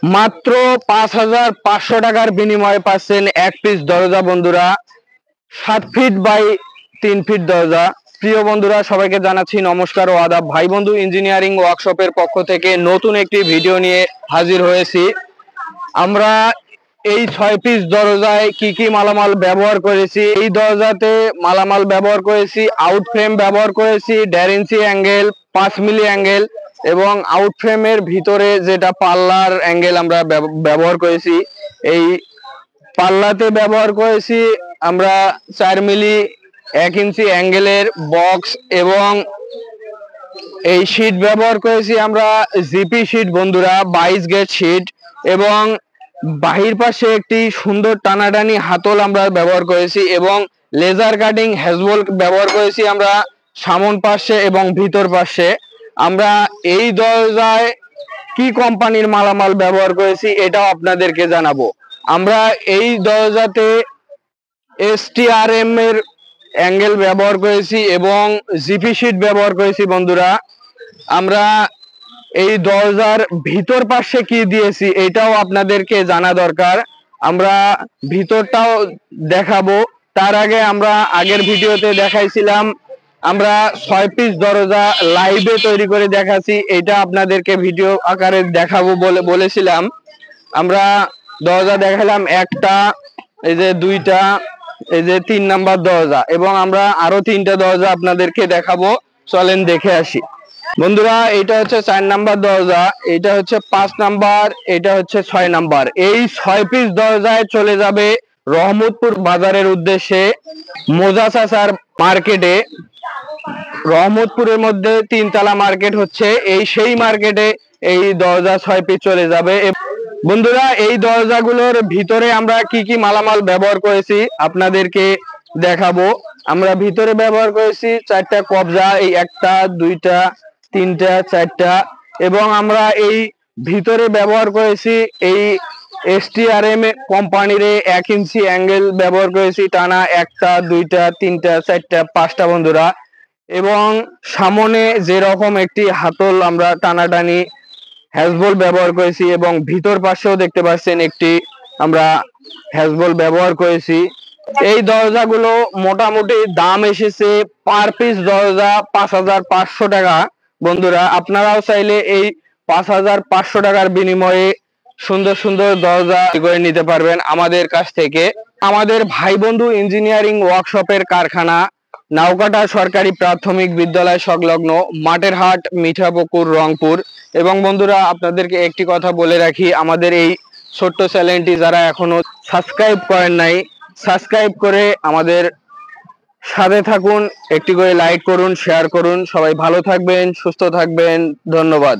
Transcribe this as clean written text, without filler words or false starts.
মাত্র 5,500 টাকার বিনিময়ে পাচ্ছেন এক পিস দরজা বন্ধুরা, 7 ফিট বাই 3 ফিট দরজা। প্রিয় বন্ধুরা, সবাইকে জানাচ্ছি নমস্কার ও আদাব। ভাই বন্ধু ইঞ্জিনিয়ারিং ওয়ার্কশপের পক্ষ থেকে নতুন একটি ভিডিও নিয়ে হাজির হয়েছি। আমরা এই 6 পিস দরজায় কি কি মালামাল ব্যবহার করেছি, এই দরজাতে মালামাল ব্যবহার করেছি, আউট ফ্রেম ব্যবহার করেছি 1.5 ইঞ্চি অ্যাঙ্গেল, 5 মিলি অ্যাঙ্গেল, এবং আউট ফ্রেমের ভিতরে যেটা পাল্লার অ্যাঙ্গেল আমরা ব্যবহার করেছি, এই পাল্লাতে ব্যবহার করেছি আমরা 4 মিলি 1 ইঞ্চি অ্যাঙ্গেলের বক্স, এবং এই শীট ব্যবহার করেছি আমরা জিপি শীট বন্ধুরা, 22 গেজ শীট, এবং বাহির পাশে একটি সুন্দর টানাটানি হাতল আমরা ব্যবহার করেছি, এবং লেজার কাটিং হ্যাজবল ব্যবহার করেছি আমরা সামন পাশে এবং ভিতর পাশে। আমরা এই দরজায় কি কোম্পানির মালামাল ব্যবহার করেছি এটাও আপনাদেরকে জানাবো। আমরা এই দরজাতে STRM এর অ্যাঙ্গেল ব্যবহার করেছি এবং জিপি শীট ব্যবহার করেছি বন্ধুরা। আমরা এই দরজার ভিতর পাশে কি দিয়েছি এটাও আপনাদেরকে জানা দরকার, আমরা ভিতরটাও দেখাবো। তার আগে আমরা আগের ভিডিওতে দেখাইছিলাম আমরা 6 পিস দরজা লাইভে তৈরি করে দেখাচ্ছি, এটা আপনাদেরকে ভিডিও আকারে দেখাবো বলেছিলাম। আমরা দরজা দেখালাম একটা, এই যে দুইটা, এই যে 3 নাম্বার দরজা, এবং আমরা আরো 3টা দরজা আপনাদেরকে দেখাবো, চলেন দেখে আসি বন্ধুরা। এটা হচ্ছে 4 নাম্বার দরজা, এটা হচ্ছে 5 নাম্বার, এটা হচ্ছে 6 নাম্বার। এই 6 পিস দরজায় চলে যাবে রহমতপুর বাজারের উদ্দেশ্যে, মোজা চাচার মার্কেটে। রহমতপুরের মধ্যে 3 তলা মার্কেট হচ্ছে, এই সেই মার্কেটে এই দরজা 6 পিস চলে যাবে। বন্ধুরা, এই দরজাগুলোর ভিতরে আমরা কি কি মালামাল ব্যবহার করেছি আপনাদেরকে দেখাবো। আমরা ভিতরে ব্যবহার করেছি 4টা কবজা, এই 1টা 2টা 3টা 4টা, এবং আমরা এই ভিতরে ব্যবহার করেছি এই STRM কোম্পানির 1 ইঞ্চি অ্যাঙ্গেল ব্যবহার করেছি টানা, 1টা 2টা 3টা 4টা 5টা বন্ধুরা, এবং সামনে যেরকম একটি হাতল আমরা টানাটানি হ্যাজবল ব্যবহার করেছি, এবং ভিতর পাশেও দেখতে পাচ্ছেন একটি আমরা হ্যাজবল ব্যবহার করেছি। এই দরজাগুলো মোটামুটি দাম এসেছে পার পিস দরজা 5,500 টাকা বন্ধুরা। আপনারাও চাইলে এই 5,500 টাকার বিনিময়ে সুন্দর সুন্দর দরজা করে নিতে পারবেন আমাদের কাছ থেকে। আমাদের ভাই বন্ধু ইঞ্জিনিয়ারিং ওয়ার্কশপের কারখানা নাওকাটা সরকারি প্রাথমিক বিদ্যালয় সংলগ্ন, মাঠের হাট, মিঠাপুকুর, রংপুর। এবং বন্ধুরা, আপনাদেরকে একটি কথা বলে রাখি, আমাদের এই ছোট্ট চ্যানেলটি যারা এখনো সাবস্ক্রাইব করেন নাই, সাবস্ক্রাইব করে আমাদের সাথে থাকুন, একটি করে লাইক করুন, শেয়ার করুন। সবাই ভালো থাকবেন, সুস্থ থাকবেন, ধন্যবাদ।